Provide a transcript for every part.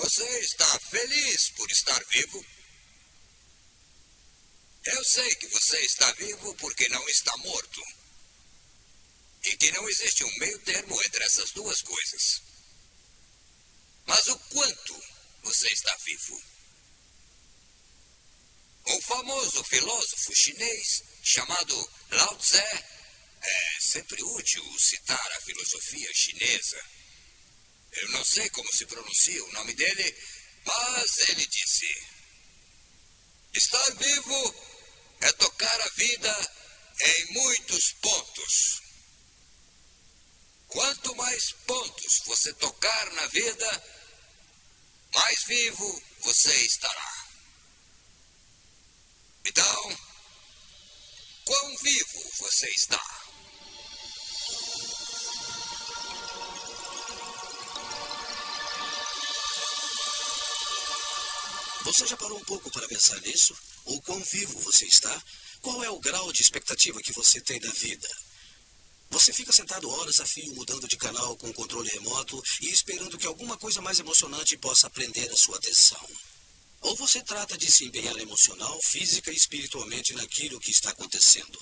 Você está feliz por estar vivo? Eu sei que você está vivo porque não está morto. E que não existe um meio termo entre essas duas coisas. Mas o quanto você está vivo? Um famoso filósofo chinês chamado Lao Tse, é sempre útil citar a filosofia chinesa. Eu não sei como se pronuncia o nome dele, mas ele disse: estar vivo é tocar a vida em muitos pontos. Quanto mais pontos você tocar na vida, mais vivo você estará. Então, quão vivo você está? Você já parou um pouco para pensar nisso? O quão vivo você está? Qual é o grau de expectativa que você tem da vida? Você fica sentado horas a fio mudando de canal com o controle remoto e esperando que alguma coisa mais emocionante possa prender a sua atenção. Ou você trata de se empenhar emocional, física e espiritualmente naquilo que está acontecendo.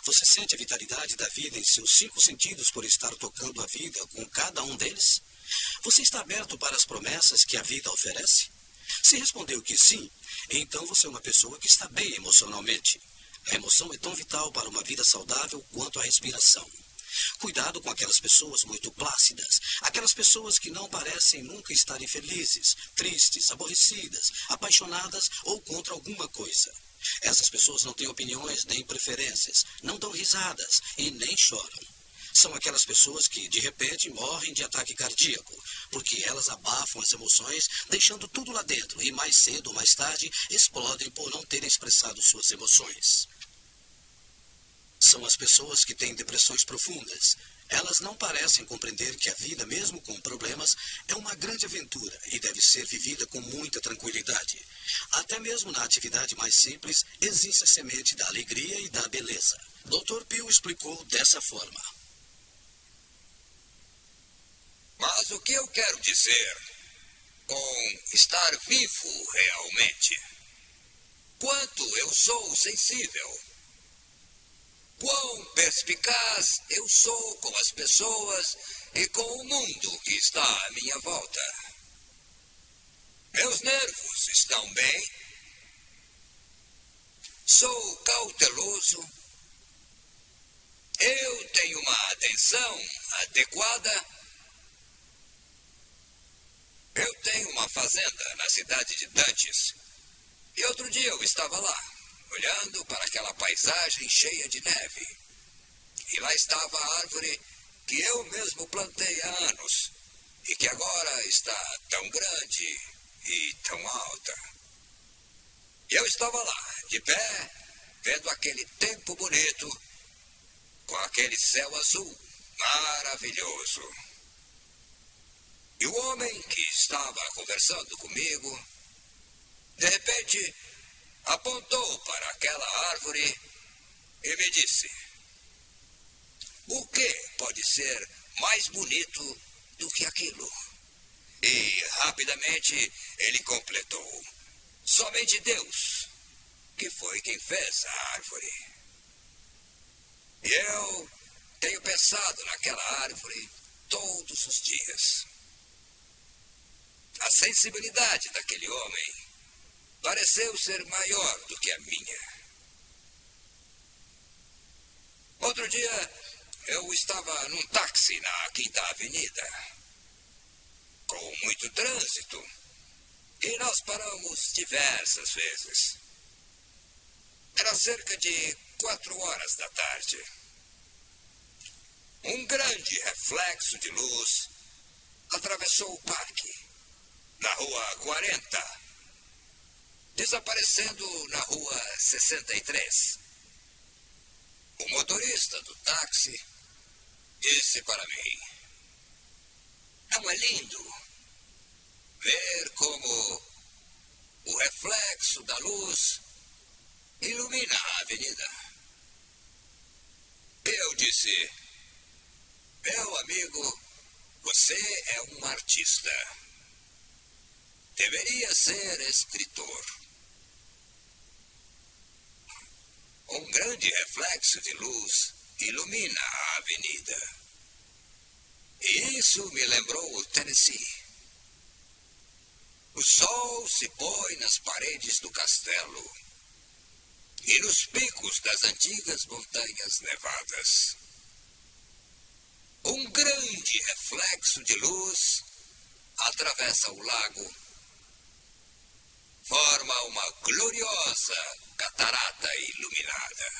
Você sente a vitalidade da vida em seus 5 sentidos por estar tocando a vida com cada um deles? Você está aberto para as promessas que a vida oferece? Se respondeu que sim, então você é uma pessoa que está bem emocionalmente. A emoção é tão vital para uma vida saudável quanto a respiração. Cuidado com aquelas pessoas muito plácidas, aquelas pessoas que não parecem nunca estarem felizes, tristes, aborrecidas, apaixonadas ou contra alguma coisa. Essas pessoas não têm opiniões nem preferências, não dão risadas e nem choram. São aquelas pessoas que, de repente, morrem de ataque cardíaco, porque elas abafam as emoções, deixando tudo lá dentro e mais cedo ou mais tarde explodem por não terem expressado suas emoções. São as pessoas que têm depressões profundas. Elas não parecem compreender que a vida, mesmo com problemas, é uma grande aventura e deve ser vivida com muita tranquilidade. Até mesmo na atividade mais simples, existe a semente da alegria e da beleza. Dr. Pio explicou dessa forma. Mas o que eu quero dizer com estar vivo realmente? Quanto eu sou sensível? Quão perspicaz eu sou com as pessoas e com o mundo que está à minha volta? Meus nervos estão bem? Sou cauteloso? Eu tenho uma atenção adequada? Eu tenho uma fazenda na cidade de Dantes. E outro dia eu estava lá, olhando para aquela paisagem cheia de neve. E lá estava a árvore que eu mesmo plantei há anos e que agora está tão grande e tão alta. E eu estava lá, de pé, vendo aquele tempo bonito, com aquele céu azul maravilhoso. E o homem que estava conversando comigo, de repente, apontou para aquela árvore e me disse: o que pode ser mais bonito do que aquilo? E rapidamente ele completou: somente Deus, que foi quem fez a árvore. E eu tenho pensado naquela árvore todos os dias. A sensibilidade daquele homem pareceu ser maior do que a minha. Outro dia, eu estava num táxi na Quinta Avenida, com muito trânsito, e nós paramos diversas vezes. Era cerca de 4 horas da tarde. Um grande reflexo de luz atravessou o parque, na rua 40, desaparecendo na rua 63. O motorista do táxi disse para mim: não é lindo ver como o reflexo da luz ilumina a avenida? Eu disse: meu amigo, você é um artista. deveria ser escritor. Um grande reflexo de luz ilumina a avenida. E isso me lembrou o Tennessee. O sol se põe nas paredes do castelo e nos picos das antigas montanhas nevadas. Um grande reflexo de luz atravessa o lago, forma uma gloriosa catarata iluminada.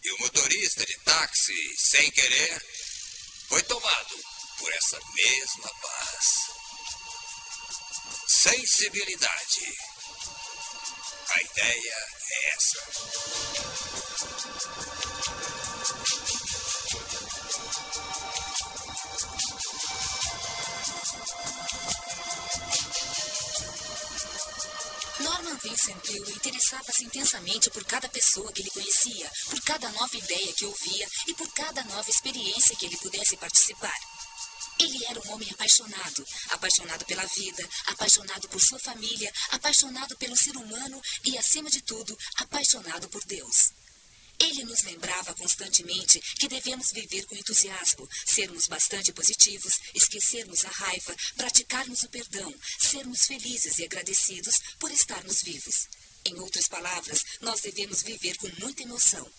E o motorista de táxi, sem querer, foi tomado por essa mesma paz. Sensibilidade. A ideia é essa. Norman Vincent Peale interessava-se intensamente por cada pessoa que ele conhecia, por cada nova ideia que ouvia e por cada nova experiência que ele pudesse participar. Ele era um homem apaixonado, apaixonado pela vida, apaixonado por sua família, apaixonado pelo ser humano e, acima de tudo, apaixonado por Deus. Ele nos lembrava constantemente que devemos viver com entusiasmo, sermos bastante positivos, esquecermos a raiva, praticarmos o perdão, sermos felizes e agradecidos por estarmos vivos. Em outras palavras, nós devemos viver com muita emoção.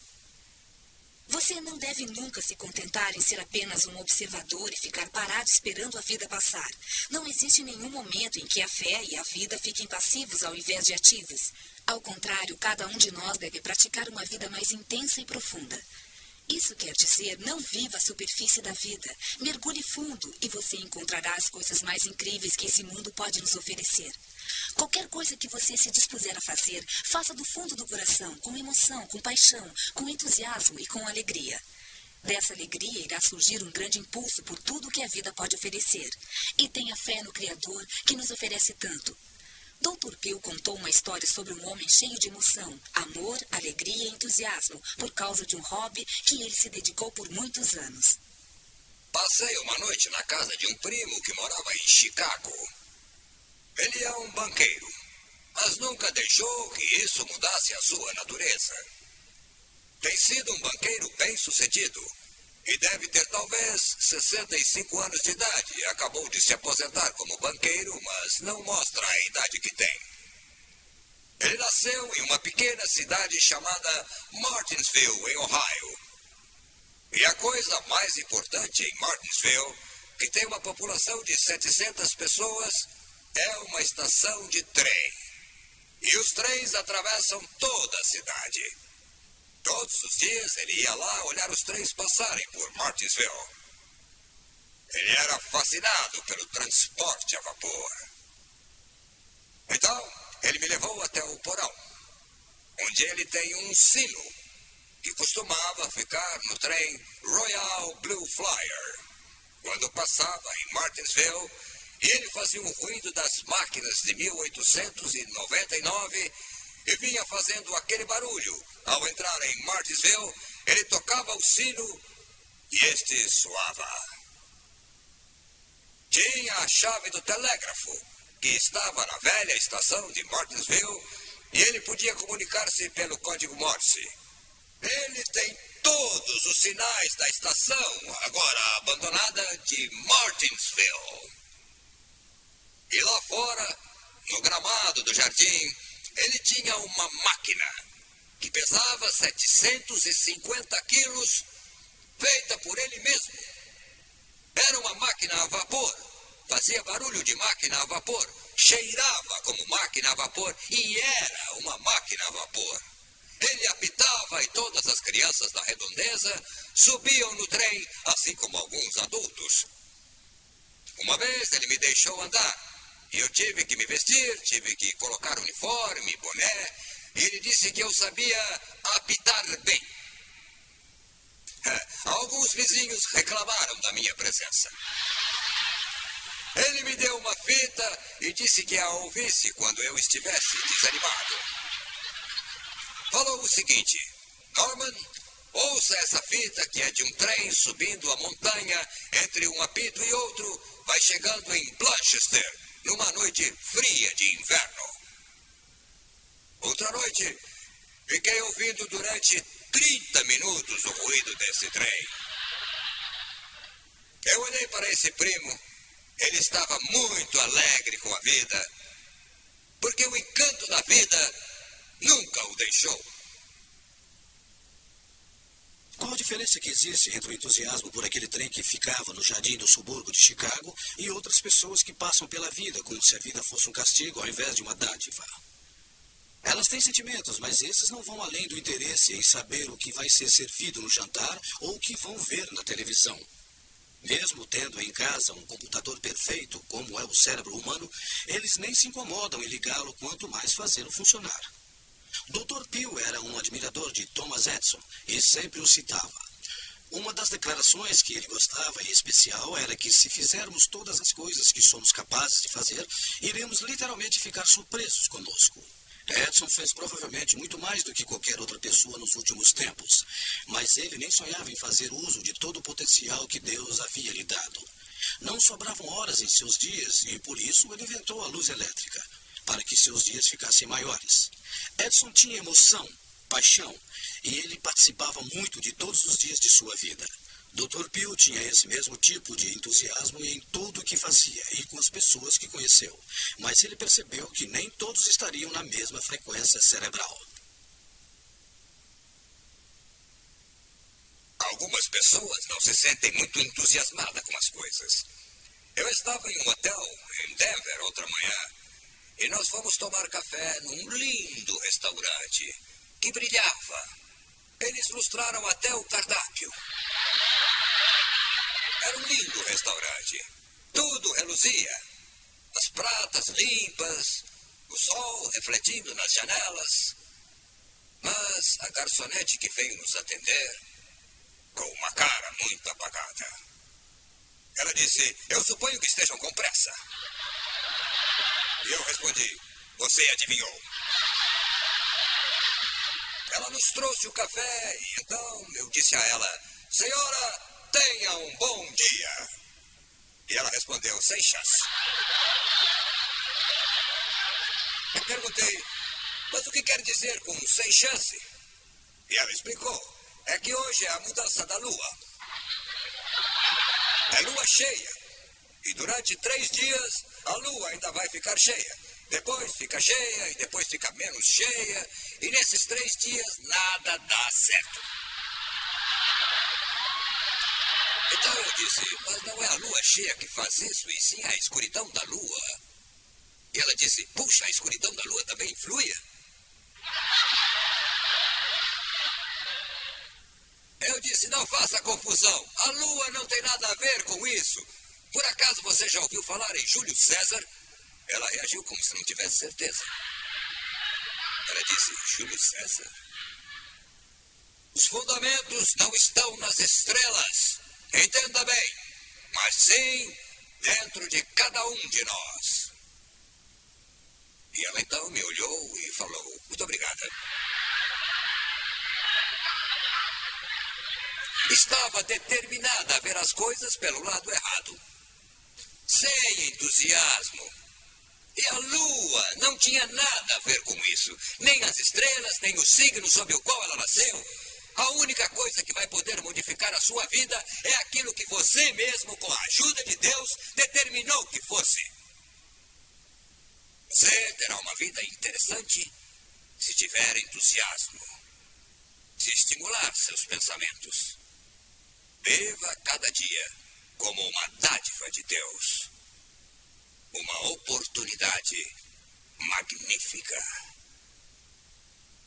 Você não deve nunca se contentar em ser apenas um observador e ficar parado esperando a vida passar. Não existe nenhum momento em que a fé e a vida fiquem passivos ao invés de ativos. Ao contrário, cada um de nós deve praticar uma vida mais intensa e profunda. Isso quer dizer, não viva a superfície da vida. Mergulhe fundo e você encontrará as coisas mais incríveis que esse mundo pode nos oferecer. Qualquer coisa que você se dispuser a fazer, faça do fundo do coração, com emoção, com paixão, com entusiasmo e com alegria. Dessa alegria irá surgir um grande impulso por tudo que a vida pode oferecer. E tenha fé no Criador, que nos oferece tanto. Dr. Peale contou uma história sobre um homem cheio de emoção, amor, alegria e entusiasmo, por causa de um hobby que ele se dedicou por muitos anos. Passei uma noite na casa de um primo que morava em Chicago. Ele é um banqueiro, mas nunca deixou que isso mudasse a sua natureza. Tem sido um banqueiro bem-sucedido e deve ter talvez 65 anos de idade. Acabou de se aposentar como banqueiro, mas não mostra a idade que tem. Ele nasceu em uma pequena cidade chamada Martinsville, em Ohio. E a coisa mais importante em Martinsville, que tem uma população de 700 pessoas, é uma estação de trem. E os trens atravessam toda a cidade. Todos os dias ele ia lá olhar os trens passarem por Martinsville. Ele era fascinado pelo transporte a vapor. Então, ele me levou até o porão, onde ele tem um sino que costumava ficar no trem Royal Blue Flyer, quando passava em Martinsville. E ele fazia um ruído das máquinas de 1899 e vinha fazendo aquele barulho. Ao entrar em Martinsville, ele tocava o sino e este soava. Tinha a chave do telégrafo, que estava na velha estação de Martinsville, e ele podia comunicar-se pelo código Morse. Ele tem todos os sinais da estação, agora abandonada, de Martinsville. E lá fora, no gramado do jardim, ele tinha uma máquina que pesava 750 quilos, feita por ele mesmo. Era uma máquina a vapor, fazia barulho de máquina a vapor, cheirava como máquina a vapor e era uma máquina a vapor. Ele apitava e todas as crianças da redondeza subiam no trem, assim como alguns adultos. Uma vez ele me deixou andar. E eu tive que me vestir, tive que colocar uniforme, boné, e ele disse que eu sabia apitar bem. Alguns vizinhos reclamaram da minha presença. Ele me deu uma fita e disse que a ouvisse quando eu estivesse desanimado. Falou o seguinte: Norman, ouça essa fita que é de um trem subindo a montanha, entre um apito e outro, vai chegando em Blanchester. noite fria de inverno. Outra noite, fiquei ouvindo durante 30 minutos o ruído desse trem. Eu olhei para esse primo. Ele estava muito alegre com a vida, porque o encanto da vida nunca o deixou. Qual a diferença que existe entre o entusiasmo por aquele trem que ficava no jardim do subúrbio de Chicago e outras pessoas que passam pela vida como se a vida fosse um castigo ao invés de uma dádiva? Elas têm sentimentos, mas esses não vão além do interesse em saber o que vai ser servido no jantar ou o que vão ver na televisão. Mesmo tendo em casa um computador perfeito, como é o cérebro humano, eles nem se incomodam em ligá-lo, quanto mais fazê-lo funcionar. Dr. Pew era um admirador de Thomas Edison e sempre o citava. Uma das declarações que ele gostava em especial era que se fizermos todas as coisas que somos capazes de fazer, iremos literalmente ficar surpresos conosco. Edison fez provavelmente muito mais do que qualquer outra pessoa nos últimos tempos, mas ele nem sonhava em fazer uso de todo o potencial que Deus havia lhe dado. Não sobravam horas em seus dias e por isso ele inventou a luz elétrica, para que seus dias ficassem maiores. Edison tinha emoção, paixão, e ele participava muito de todos os dias de sua vida. Dr. Pew tinha esse mesmo tipo de entusiasmo em tudo o que fazia e com as pessoas que conheceu, mas ele percebeu que nem todos estariam na mesma frequência cerebral. Algumas pessoas não se sentem muito entusiasmadas com as coisas. Eu estava em um hotel em Denver outra manhã e nós fomos tomar café num lindo restaurante que brilhava. Eles lustraram até o cardápio. Era um lindo restaurante. Tudo reluzia. As pratas limpas, o sol refletindo nas janelas. Mas a garçonete que veio nos atender, com uma cara muito apagada. Ela disse, eu suponho que estejam com pressa. E eu respondi, você adivinhou. Ela nos trouxe o café e então eu disse a ela, senhora, tenha um bom dia. E ela respondeu, sem chance. Eu perguntei, mas o que quer dizer com sem chance? E ela explicou, é que hoje é a mudança da lua. É lua cheia. E durante 3 dias, a lua ainda vai ficar cheia. Depois fica cheia e depois fica menos cheia. E nesses 3 dias, nada dá certo. Então eu disse, mas não é a lua cheia que faz isso, e sim a escuridão da lua. E ela disse, puxa, a escuridão da lua também influi? Eu disse, não faça confusão. A lua não tem nada a ver com isso. Por acaso você já ouviu falar em Júlio César? Ela reagiu como se não tivesse certeza. Ela disse, Júlio César? Os fundamentos não estão nas estrelas. Entenda bem, mas sim dentro de cada um de nós. E ela então me olhou e falou, muito obrigada. Estava determinada a ver as coisas pelo lado errado. Sem entusiasmo. E a lua não tinha nada a ver com isso. Nem as estrelas, nem o signo sob o qual ela nasceu. A única coisa que vai poder modificar a sua vida é aquilo que você mesmo, com a ajuda de Deus, determinou que fosse. Você terá uma vida interessante se tiver entusiasmo, se estimular seus pensamentos. Viva cada dia como uma dádiva de Deus, uma oportunidade magnífica.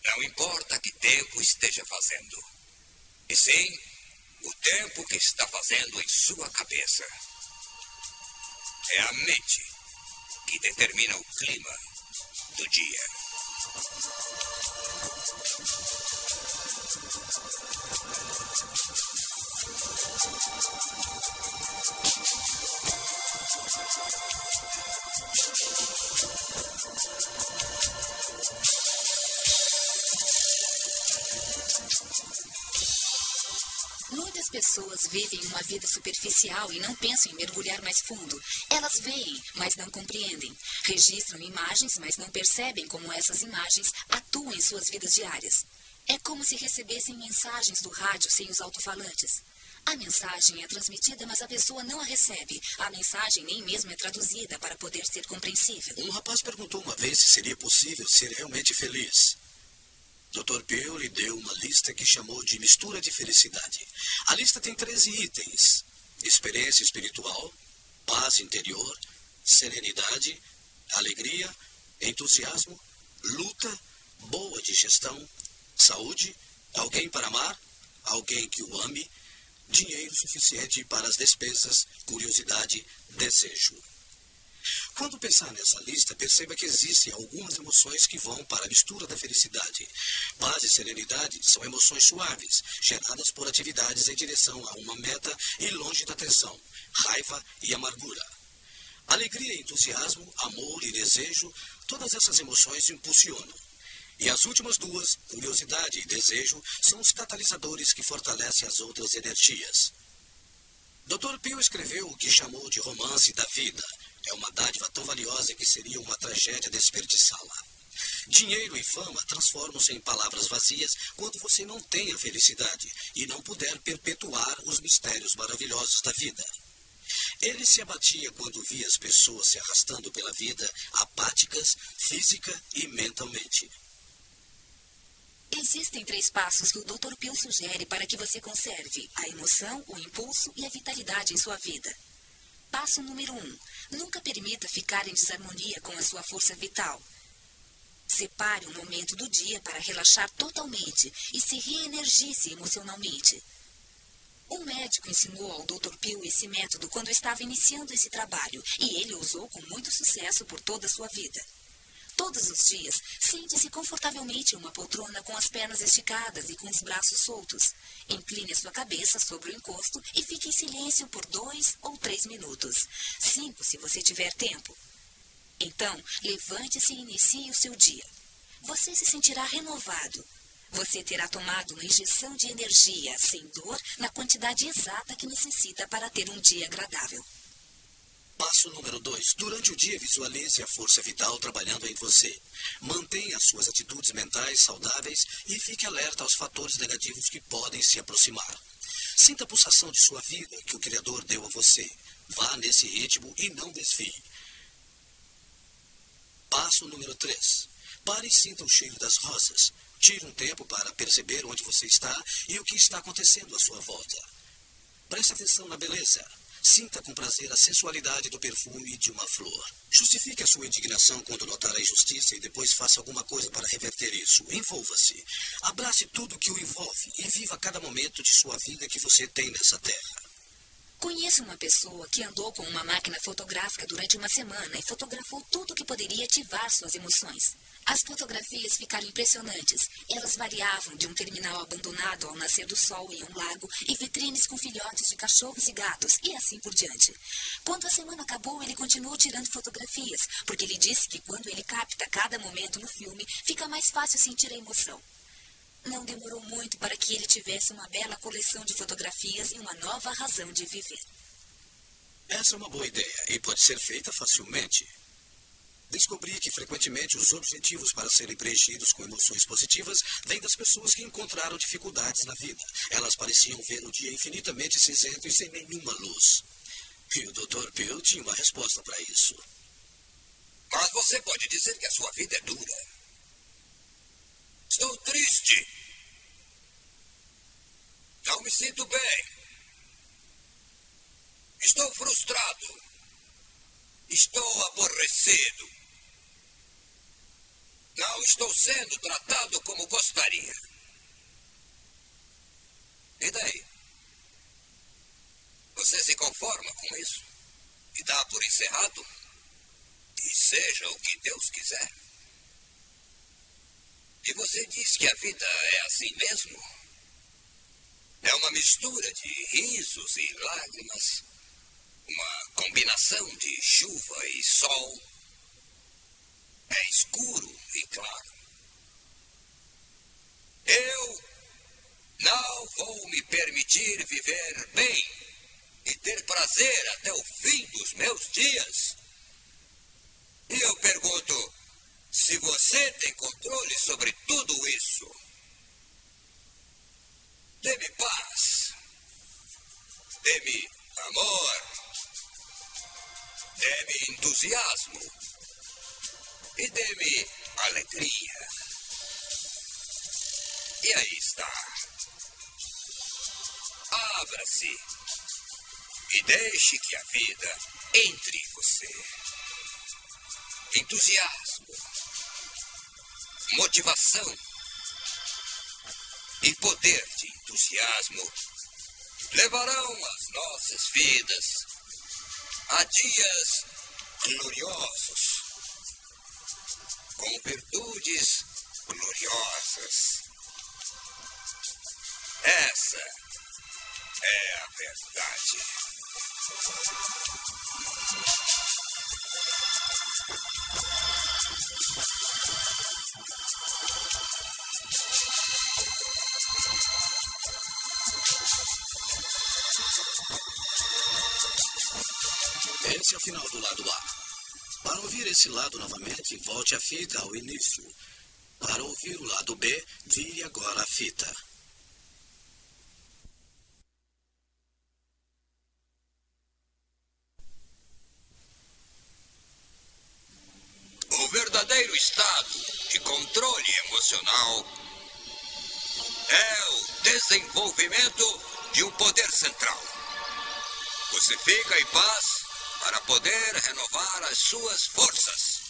Não importa que tempo esteja fazendo, e sim o tempo que está fazendo em sua cabeça. É a mente que determina o clima do dia. Muitas pessoas vivem uma vida superficial e não pensam em mergulhar mais fundo. Elas veem, mas não compreendem. Registram imagens, mas não percebem como essas imagens atuam em suas vidas diárias. É como se recebessem mensagens do rádio sem os alto-falantes. A mensagem é transmitida, mas a pessoa não a recebe. A mensagem nem mesmo é traduzida para poder ser compreensível. Um rapaz perguntou uma vez se seria possível ser realmente feliz. Dr. Peale lhe deu uma lista que chamou de mistura de felicidade. A lista tem 13 itens: experiência espiritual, paz interior, serenidade, alegria, entusiasmo, luta, boa digestão, saúde, alguém para amar, alguém que o ame, dinheiro suficiente para as despesas, curiosidade, desejo. Quando pensar nessa lista, perceba que existem algumas emoções que vão para a mistura da felicidade. Paz e serenidade são emoções suaves, geradas por atividades em direção a uma meta e longe da tensão, raiva e amargura. Alegria e entusiasmo, amor e desejo, todas essas emoções impulsionam. E as últimas duas, curiosidade e desejo, são os catalisadores que fortalecem as outras energias. Dr. Peale escreveu o que chamou de romance da vida. É uma dádiva tão valiosa que seria uma tragédia desperdiçá-la. Dinheiro e fama transformam-se em palavras vazias quando você não tem a felicidade e não puder perpetuar os mistérios maravilhosos da vida. Ele se abatia quando via as pessoas se arrastando pela vida, apáticas, física e mentalmente. Existem 3 passos que o Dr. Peale sugere para que você conserve a emoção, o impulso e a vitalidade em sua vida. Passo número 1. Nunca permita ficar em desarmonia com a sua força vital. Separe um momento do dia para relaxar totalmente e se reenergize emocionalmente. Um médico ensinou ao Dr. Peale esse método quando estava iniciando esse trabalho e ele o usou com muito sucesso por toda a sua vida. Todos os dias, sente-se confortavelmente em uma poltrona com as pernas esticadas e com os braços soltos. Incline a sua cabeça sobre o encosto e fique em silêncio por 2 ou 3 minutos. 5, se você tiver tempo. Então, levante-se e inicie o seu dia. Você se sentirá renovado. Você terá tomado uma injeção de energia, sem dor, na quantidade exata que necessita para ter um dia agradável. Passo número 2. Durante o dia, visualize a força vital trabalhando em você. Mantenha suas atitudes mentais saudáveis e fique alerta aos fatores negativos que podem se aproximar. Sinta a pulsação de sua vida que o Criador deu a você. Vá nesse ritmo e não desvie. Passo número 3. Pare e sinta o cheiro das rosas. Tire um tempo para perceber onde você está e o que está acontecendo à sua volta. Preste atenção na beleza. Sinta com prazer a sensualidade do perfume de uma flor. Justifique a sua indignação quando notar a injustiça e depois faça alguma coisa para reverter isso. Envolva-se. Abrace tudo que o envolve e viva cada momento de sua vida que você tem nessa terra. Conheço uma pessoa que andou com uma máquina fotográfica durante uma semana e fotografou tudo que poderia ativar suas emoções. As fotografias ficaram impressionantes. Elas variavam de um terminal abandonado ao nascer do sol em um lago e vitrines com filhotes de cachorros e gatos, e assim por diante. Quando a semana acabou, ele continuou tirando fotografias, porque ele disse que quando ele capta cada momento no filme, fica mais fácil sentir a emoção. Não demorou muito para que ele tivesse uma bela coleção de fotografias e uma nova razão de viver. Essa é uma boa ideia e pode ser feita facilmente. Descobri que frequentemente os objetivos para serem preenchidos com emoções positivas vêm das pessoas que encontraram dificuldades na vida. Elas pareciam ver o dia infinitamente cinzento e sem nenhuma luz. E o Dr. Peale tinha uma resposta para isso. Mas você pode dizer que a sua vida é dura. Estou triste. Não me sinto bem. Estou frustrado. Estou aborrecido. Não estou sendo tratado como gostaria. E daí? Você se conforma com isso? E dá por encerrado? E seja o que Deus quiser. E você diz que a vida é assim mesmo? É uma mistura de risos e lágrimas, uma combinação de chuva e sol. É escuro e claro. Eu Não vou me permitir viver bem e ter prazer até o fim dos meus dias. E eu pergunto, se você tem controle sobre tudo isso, dê-me paz, dê-me amor, dê-me entusiasmo e dê-me alegria. E aí está. Abra-se e deixe que a vida entre em você. Entusiasmo, motivação e poder de entusiasmo levarão as nossas vidas a dias gloriosos, com virtudes gloriosas. Essa é a verdade. Esse é o final do lado A. Para ouvir esse lado novamente, volte a fita ao início. Para ouvir o lado B, vire agora a fita. O verdadeiro estado de controle emocional é o desenvolvimento de um poder central. Você fica em paz para poder renovar as suas forças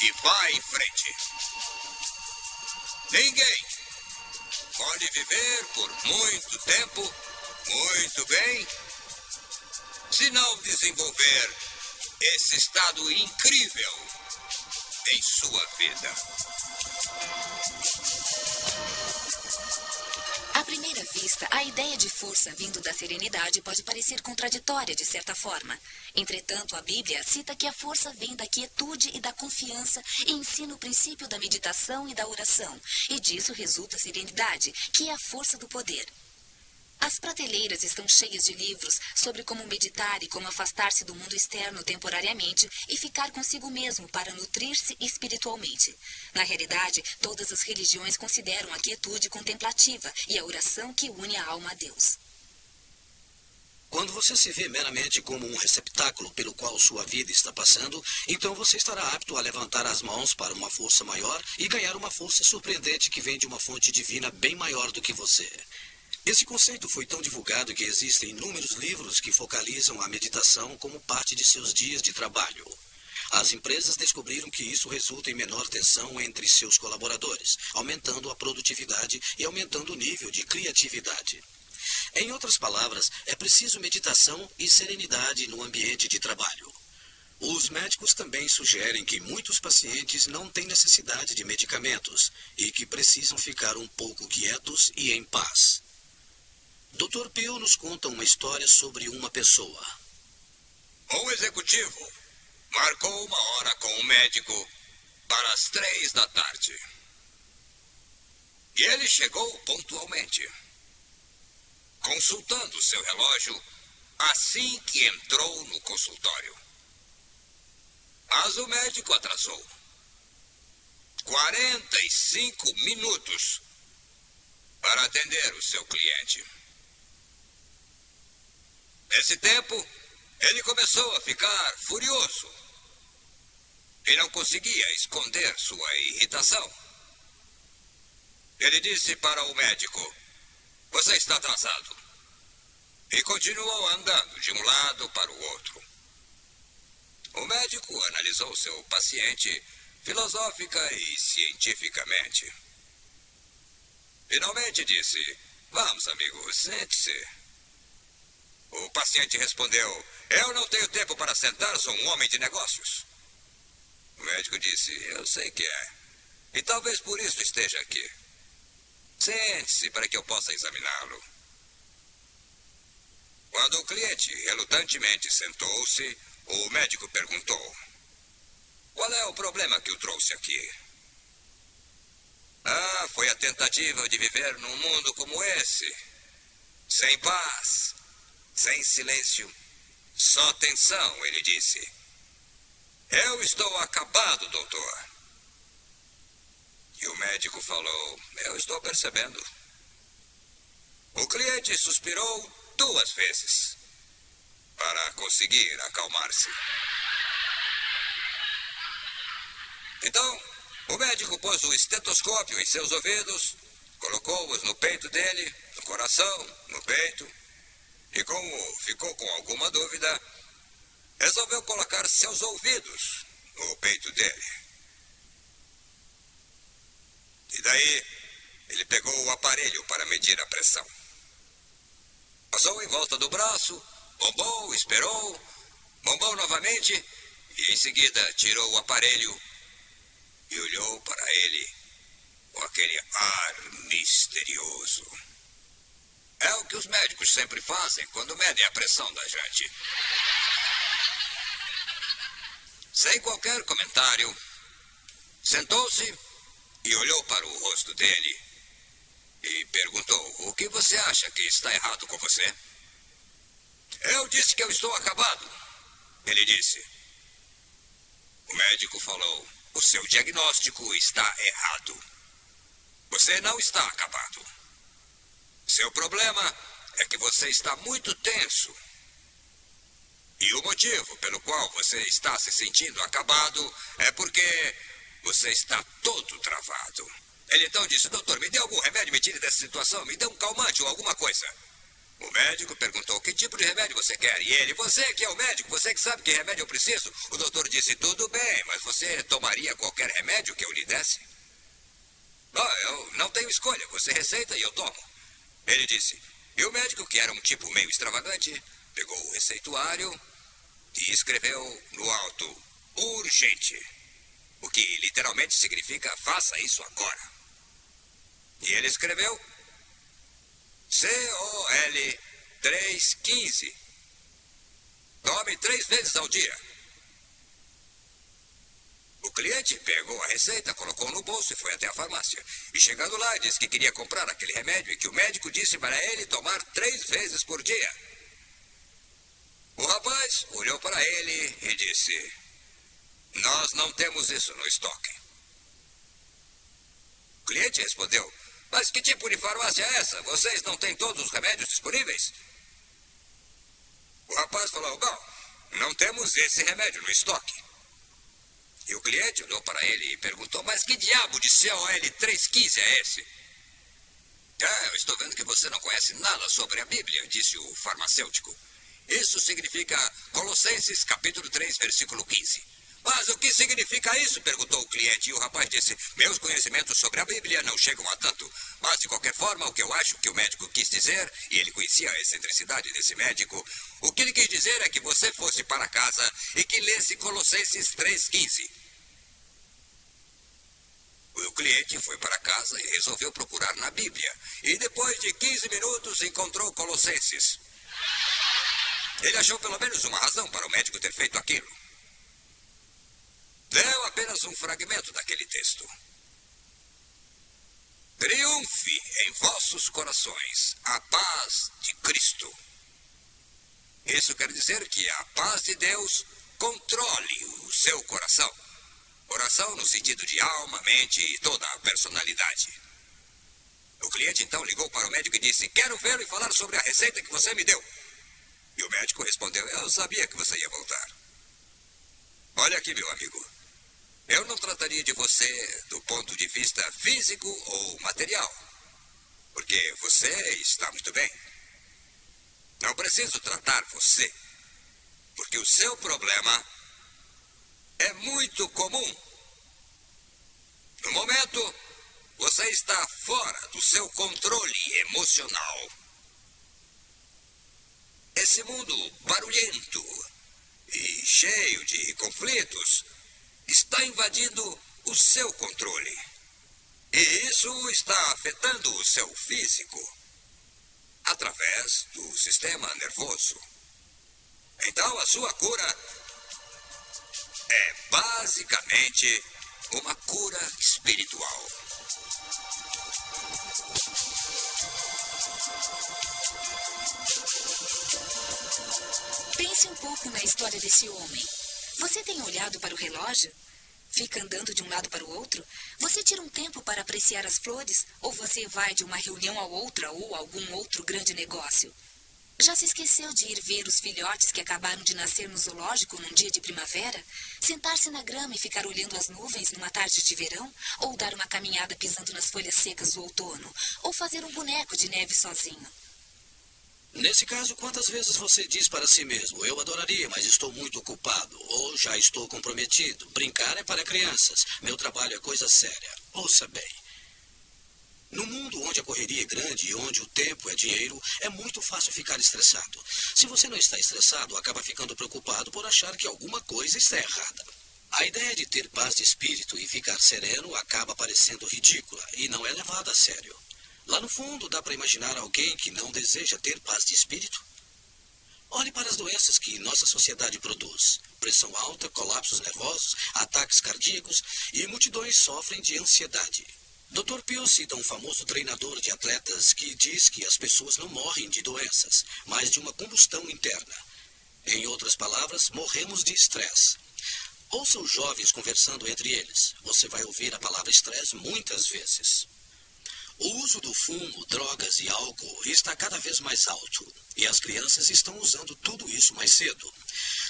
e vai em frente. Ninguém pode viver por muito tempo, muito bem, se não desenvolver esse estado incrível em sua vida. À primeira vista, a ideia de força vindo da serenidade pode parecer contraditória de certa forma. Entretanto, a Bíblia cita que a força vem da quietude e da confiança e ensina o princípio da meditação e da oração. E disso resulta a serenidade, que é a força do poder. As prateleiras estão cheias de livros sobre como meditar e como afastar-se do mundo externo temporariamente e ficar consigo mesmo para nutrir-se espiritualmente. Na realidade, todas as religiões consideram a quietude contemplativa e a oração que une a alma a Deus. Quando você se vê meramente como um receptáculo pelo qual sua vida está passando, então você estará apto a levantar as mãos para uma força maior e ganhar uma força surpreendente que vem de uma fonte divina bem maior do que você. Esse conceito foi tão divulgado que existem inúmeros livros que focalizam a meditação como parte de seus dias de trabalho. As empresas descobriram que isso resulta em menor tensão entre seus colaboradores, aumentando a produtividade e aumentando o nível de criatividade. Em outras palavras, é preciso meditação e serenidade no ambiente de trabalho. Os médicos também sugerem que muitos pacientes não têm necessidade de medicamentos e que precisam ficar um pouco quietos e em paz. Dr. Pio nos conta uma história sobre uma pessoa. Um executivo marcou uma hora com o médico para as 3 da tarde. E ele chegou pontualmente, consultando seu relógio assim que entrou no consultório. Mas o médico atrasou 45 minutos para atender o seu cliente. Nesse tempo, ele começou a ficar furioso e não conseguia esconder sua irritação. Ele disse para o médico: "Você está atrasado." E continuou andando de um lado para o outro. O médico analisou seu paciente filosófica e cientificamente. Finalmente disse: "Vamos, amigo, sente-se." O paciente respondeu: "Eu não tenho tempo para sentar, sou um homem de negócios." O médico disse: "Eu sei que é. E talvez por isso esteja aqui. Sente-se para que eu possa examiná-lo." Quando o cliente relutantemente sentou-se, o médico perguntou: "Qual é o problema que o trouxe aqui?" Foi a tentativa de viver num mundo como esse. Sem paz, sem silêncio, só tensão, ele disse. Eu estou acabado, doutor. E o médico falou, eu estou percebendo. O cliente suspirou 2 vezes para conseguir acalmar-se. Então, o médico pôs o estetoscópio em seus ouvidos, colocou-os no peito dele, no coração, no peito, e como ficou com alguma dúvida, resolveu colocar seus ouvidos no peito dele. E daí, ele pegou o aparelho para medir a pressão. Passou em volta do braço, bombou, esperou, bombou novamente e em seguida tirou o aparelho e olhou para ele com aquele ar misterioso. É o que os médicos sempre fazem quando medem a pressão da gente. Sem qualquer comentário, sentou-se e olhou para o rosto dele e perguntou, o que você acha que está errado com você? Eu disse que eu estou acabado, ele disse. O médico falou, o seu diagnóstico está errado. Você não está acabado. Seu problema é que você está muito tenso. E o motivo pelo qual você está se sentindo acabado é porque você está todo travado. Ele então disse, doutor, me dê algum remédio, me tire dessa situação, me dê um calmante ou alguma coisa. O médico perguntou, que tipo de remédio você quer? E ele, você que é o médico, você que sabe que remédio eu preciso. O doutor disse, tudo bem, mas você tomaria qualquer remédio que eu lhe desse? Eu não tenho escolha, você receita e eu tomo. Ele disse, e o médico, que era um tipo meio extravagante, pegou o receituário e escreveu no alto, urgente, o que literalmente significa, faça isso agora. E ele escreveu, COL 315. Tome 3 vezes ao dia. O cliente pegou a receita, colocou no bolso e foi até a farmácia. E chegando lá, disse que queria comprar aquele remédio e que o médico disse para ele tomar 3 vezes por dia. O rapaz olhou para ele e disse, nós não temos isso no estoque. O cliente respondeu, mas que tipo de farmácia é essa? Vocês não têm todos os remédios disponíveis? O rapaz falou, bom, não temos esse remédio no estoque. E o cliente olhou para ele e perguntou, mas que diabo de COL 315 é esse? Eu estou vendo que você não conhece nada sobre a Bíblia, disse o farmacêutico. Isso significa Colossenses capítulo 3, versículo 15. Mas o que significa isso? Perguntou o cliente e o rapaz disse, meus conhecimentos sobre a Bíblia não chegam a tanto. Mas de qualquer forma, o que eu acho que o médico quis dizer, e ele conhecia a excentricidade desse médico, o que ele quis dizer é que você fosse para casa e que lesse Colossenses 3,15. O cliente foi para casa e resolveu procurar na Bíblia. E depois de 15 minutos encontrou Colossenses. Ele achou pelo menos uma razão para o médico ter feito aquilo. Leu apenas um fragmento daquele texto. Triunfe em vossos corações a paz de Cristo. Isso quer dizer que a paz de Deus controle o seu coração. Coração no sentido de alma, mente e toda a personalidade. O cliente então ligou para o médico e disse, quero vê-lo e falar sobre a receita que você me deu. E o médico respondeu, eu sabia que você ia voltar. Olha aqui, meu amigo. Eu não trataria de você do ponto de vista físico ou material, porque você está muito bem. Não preciso tratar você, porque o seu problema é muito comum. No momento, você está fora do seu controle emocional. Esse mundo barulhento e cheio de conflitos está invadindo o seu controle. E isso está afetando o seu físico através do sistema nervoso. Então, a sua cura é basicamente uma cura espiritual. Pense um pouco na história desse homem. Você tem olhado para o relógio? Fica andando de um lado para o outro? Você tira um tempo para apreciar as flores? Ou você vai de uma reunião a outra ou algum outro grande negócio? Já se esqueceu de ir ver os filhotes que acabaram de nascer no zoológico num dia de primavera? Sentar-se na grama e ficar olhando as nuvens numa tarde de verão? Ou dar uma caminhada pisando nas folhas secas do outono? Ou fazer um boneco de neve sozinho? Nesse caso, quantas vezes você diz para si mesmo, eu adoraria, mas estou muito ocupado, ou já estou comprometido. Brincar é para crianças, meu trabalho é coisa séria. Ouça bem. No mundo onde a correria é grande e onde o tempo é dinheiro, é muito fácil ficar estressado. Se você não está estressado, acaba ficando preocupado por achar que alguma coisa está errada. A ideia de ter paz de espírito e ficar sereno acaba parecendo ridícula e não é levada a sério. Lá no fundo, dá para imaginar alguém que não deseja ter paz de espírito? Olhe para as doenças que nossa sociedade produz. Pressão alta, colapsos nervosos, ataques cardíacos e multidões sofrem de ansiedade. Dr. Pill cita um famoso treinador de atletas que diz que as pessoas não morrem de doenças, mas de uma combustão interna. Em outras palavras, morremos de estresse. Ouça os jovens conversando entre eles. Você vai ouvir a palavra estresse muitas vezes. O uso do fumo, drogas e álcool está cada vez mais alto, e as crianças estão usando tudo isso mais cedo.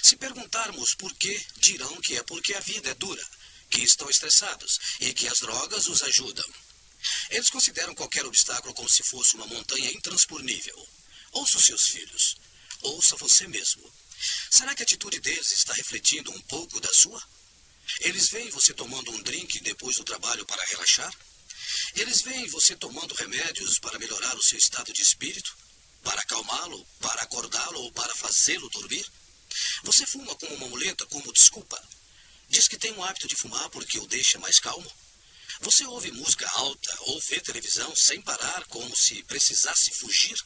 Se perguntarmos por quê, dirão que é porque a vida é dura, que estão estressados e que as drogas os ajudam. Eles consideram qualquer obstáculo como se fosse uma montanha intransponível. Ouça os seus filhos. Ouça você mesmo. Será que a atitude deles está refletindo um pouco da sua? Eles veem você tomando um drink depois do trabalho para relaxar? Eles veem você tomando remédios para melhorar o seu estado de espírito? Para acalmá-lo, para acordá-lo ou para fazê-lo dormir? Você fuma como uma muleta, como desculpa? Diz que tem o hábito de fumar porque o deixa mais calmo? Você ouve música alta ou vê televisão sem parar como se precisasse fugir?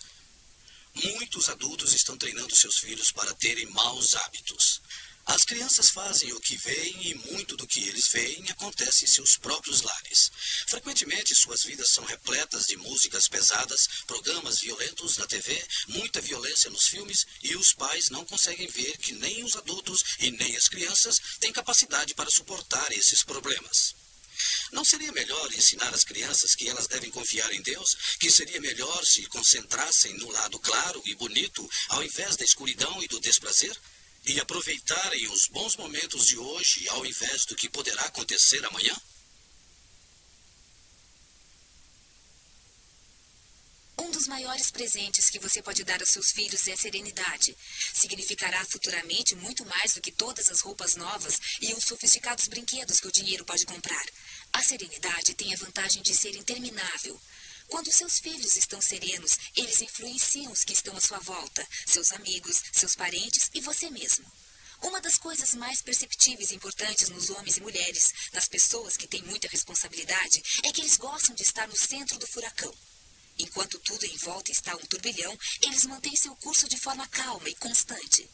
Muitos adultos estão treinando seus filhos para terem maus hábitos. As crianças fazem o que veem e muito do que eles veem acontece em seus próprios lares. Frequentemente, suas vidas são repletas de músicas pesadas, programas violentos na TV, muita violência nos filmes e os pais não conseguem ver que nem os adultos e nem as crianças têm capacidade para suportar esses problemas. Não seria melhor ensinar as crianças que elas devem confiar em Deus? Que seria melhor se concentrassem no lado claro e bonito ao invés da escuridão e do desprazer? E aproveitarem os bons momentos de hoje ao invés do que poderá acontecer amanhã? Um dos maiores presentes que você pode dar aos seus filhos é a serenidade. Significará futuramente muito mais do que todas as roupas novas e os sofisticados brinquedos que o dinheiro pode comprar. A serenidade tem a vantagem de ser interminável. Quando seus filhos estão serenos, eles influenciam os que estão à sua volta, seus amigos, seus parentes e você mesmo. Uma das coisas mais perceptíveis e importantes nos homens e mulheres, nas pessoas que têm muita responsabilidade, é que eles gostam de estar no centro do furacão. Enquanto tudo em volta está um turbilhão, eles mantêm seu curso de forma calma e constante.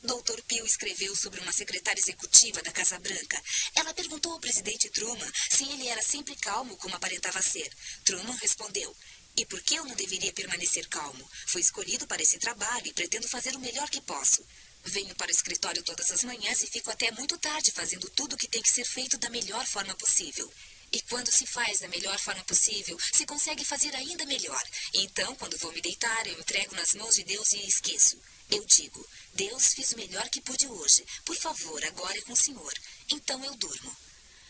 Dr. Pill escreveu sobre uma secretária executiva da Casa Branca. Ela perguntou ao presidente Truman se ele era sempre calmo como aparentava ser. Truman respondeu: "E por que eu não deveria permanecer calmo? Fui escolhido para esse trabalho e pretendo fazer o melhor que posso. Venho para o escritório todas as manhãs e fico até muito tarde fazendo tudo o que tem que ser feito da melhor forma possível. E quando se faz da melhor forma possível, se consegue fazer ainda melhor. Então, quando vou me deitar, eu entrego nas mãos de Deus e esqueço. Eu digo: Deus, fiz o melhor que pude hoje. Por favor, agora é com o Senhor. Então eu durmo."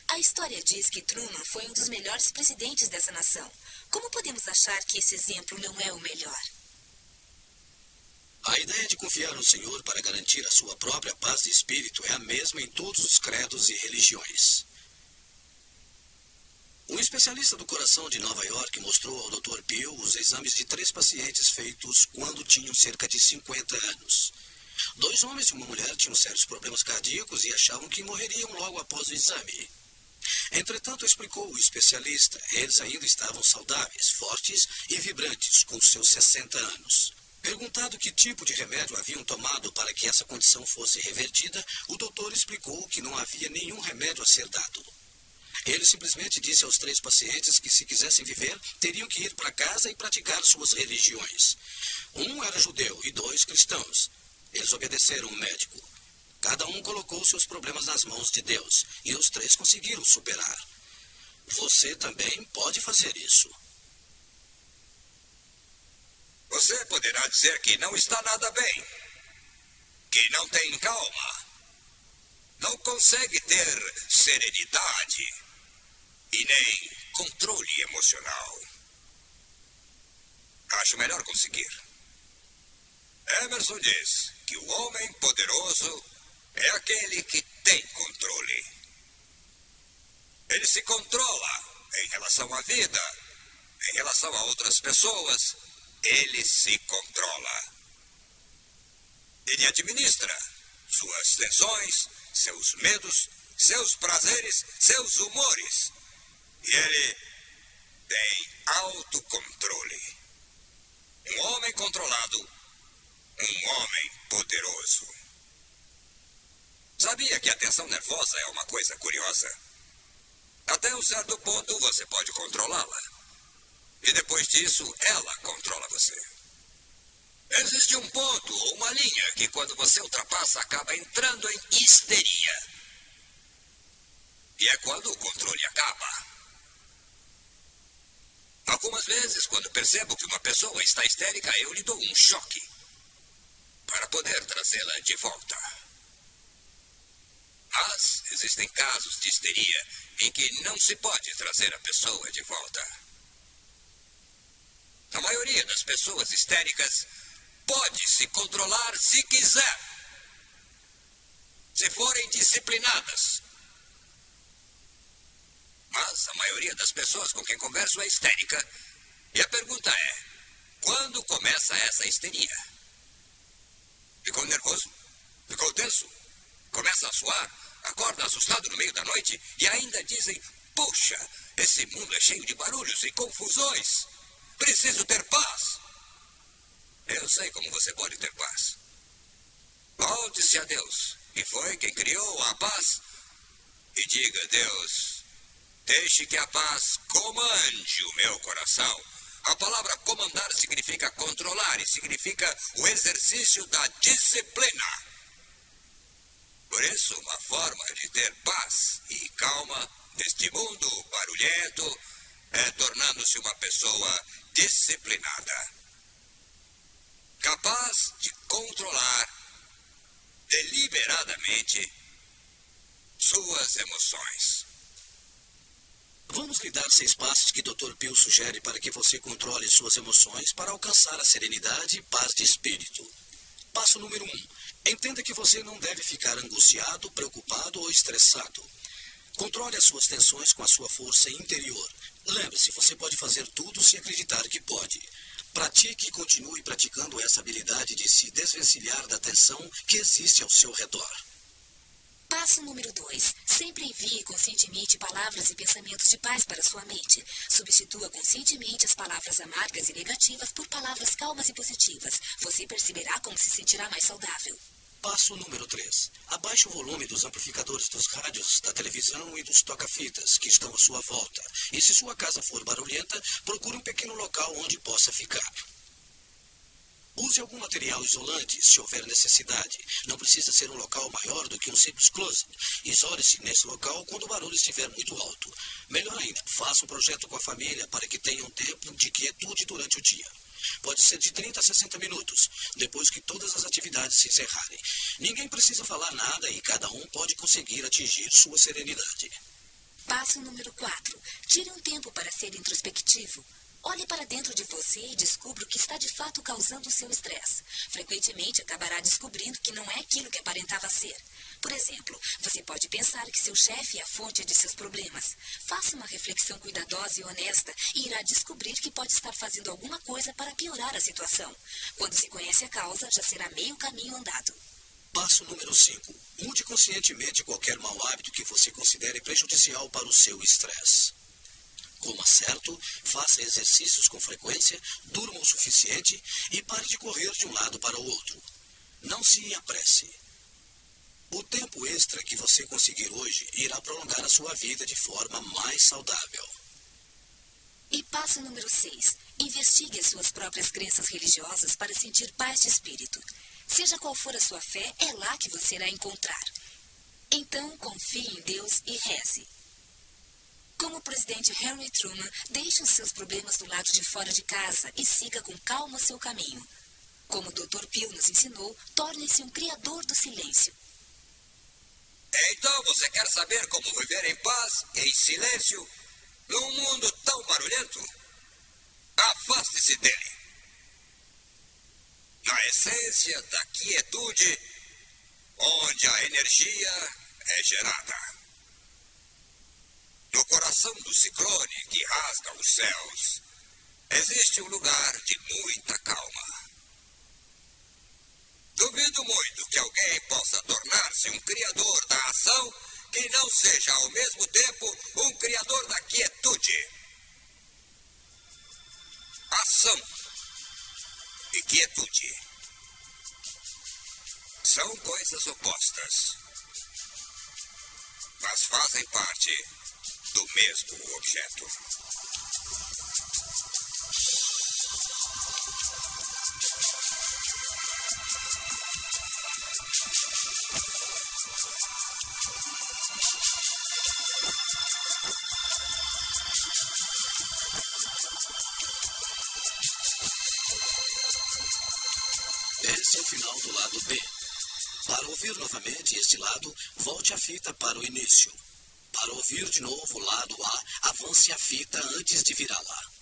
A história diz que Truman foi um dos melhores presidentes dessa nação. Como podemos achar que esse exemplo não é o melhor? A ideia de confiar no Senhor para garantir a sua própria paz de espírito é a mesma em todos os credos e religiões. Um especialista do coração de Nova York mostrou ao Dr. Pill os exames de 3 pacientes feitos quando tinham cerca de 50 anos. 2 homens e uma mulher tinham sérios problemas cardíacos e achavam que morreriam logo após o exame. Entretanto, explicou o especialista, eles ainda estavam saudáveis, fortes e vibrantes, com seus 60 anos. Perguntado que tipo de remédio haviam tomado para que essa condição fosse revertida, o doutor explicou que não havia nenhum remédio a ser dado. Ele simplesmente disse aos 3 pacientes que, se quisessem viver, teriam que ir para casa e praticar suas religiões. 1 era judeu e 2 cristãos. Eles obedeceram o médico. Cada um colocou seus problemas nas mãos de Deus e os 3 conseguiram superar. Você também pode fazer isso. Você poderá dizer que não está nada bem, que não tem calma, não consegue ter serenidade e nem controle emocional. Acho melhor conseguir. Emerson diz que o homem poderoso é aquele que tem controle. Ele se controla em relação à vida, em relação a outras pessoas. Ele se controla. Ele administra suas tensões, seus medos, seus prazeres, seus humores. E ele tem autocontrole. Um homem controlado, um homem poderoso. Sabia que a tensão nervosa é uma coisa curiosa? Até um certo ponto você pode controlá-la. E depois disso, ela controla você. Existe um ponto ou uma linha que, quando você ultrapassa, acaba entrando em histeria. E é quando o controle acaba. Algumas vezes, quando percebo que uma pessoa está histérica, eu lhe dou um choque para poder trazê-la de volta. Mas existem casos de histeria em que não se pode trazer a pessoa de volta. A maioria das pessoas histéricas pode se controlar se quiser, se forem disciplinadas. Mas a maioria das pessoas com quem converso é histérica. E a pergunta é, quando começa essa histeria? Ficou nervoso? Ficou tenso? Começa a suar? Acorda assustado no meio da noite e ainda dizem, puxa, esse mundo é cheio de barulhos e confusões. Preciso ter paz. Eu sei como você pode ter paz. Volte-se a Deus, que foi quem criou a paz, e diga, Deus, deixe que a paz comande o meu coração. A palavra comandar significa controlar e significa o exercício da disciplina. Por isso, uma forma de ter paz e calma neste mundo barulhento é tornando-se uma pessoa disciplinada, capaz de controlar deliberadamente suas emoções. Vamos lhe dar 6 passos que Dr. Pill sugere para que você controle suas emoções para alcançar a serenidade e paz de espírito. Passo número 1. Entenda que você não deve ficar angustiado, preocupado ou estressado. Controle as suas tensões com a sua força interior. Lembre-se, você pode fazer tudo se acreditar que pode. Pratique e continue praticando essa habilidade de se desvencilhar da tensão que existe ao seu redor. Passo número 2. Sempre envie conscientemente palavras e pensamentos de paz para sua mente. Substitua conscientemente as palavras amargas e negativas por palavras calmas e positivas. Você perceberá como se sentirá mais saudável. Passo número 3. Abaixe o volume dos amplificadores dos rádios, da televisão e dos toca-fitas que estão à sua volta. E se sua casa for barulhenta, procure um pequeno local onde possa ficar. Use algum material isolante, se houver necessidade. Não precisa ser um local maior do que um simples closet. Isole-se nesse local quando o barulho estiver muito alto. Melhor ainda, faça um projeto com a família para que tenham tempo de quietude durante o dia. Pode ser de 30 a 60 minutos, depois que todas as atividades se encerrarem. Ninguém precisa falar nada e cada um pode conseguir atingir sua serenidade. Passo número 4. Tire um tempo para ser introspectivo. Olhe para dentro de você e descubra o que está de fato causando o seu estresse. Frequentemente acabará descobrindo que não é aquilo que aparentava ser. Por exemplo, você pode pensar que seu chefe é a fonte de seus problemas. Faça uma reflexão cuidadosa e honesta e irá descobrir que pode estar fazendo alguma coisa para piorar a situação. Quando se conhece a causa, já será meio caminho andado. Passo número 5. Mude conscientemente qualquer mau hábito que você considere prejudicial para o seu estresse. Coma certo, faça exercícios com frequência, durma o suficiente e pare de correr de um lado para o outro. Não se apresse. O tempo extra que você conseguir hoje irá prolongar a sua vida de forma mais saudável. E passo número 6. Investigue as suas próprias crenças religiosas para sentir paz de espírito. Seja qual for a sua fé, é lá que você irá encontrar. Então, confie em Deus e reze. Como o presidente Harry Truman, deixe os seus problemas do lado de fora de casa e siga com calma seu caminho. Como o Dr. Pio nos ensinou, torne-se um criador do silêncio. Então você quer saber como viver em paz, em silêncio, num mundo tão barulhento? Afaste-se dele. Na essência da quietude, onde a energia é gerada. No coração do ciclone que rasga os céus, existe um lugar de muita calma. Duvido muito que alguém possa tornar-se um criador da ação que não seja ao mesmo tempo um criador da quietude. Ação e quietude são coisas opostas, mas fazem parte do mesmo objeto. Esse é o final do lado B. Para ouvir novamente este lado, volte a fita para o início. Para ouvir de novo o lado A, avance a fita antes de virar lá.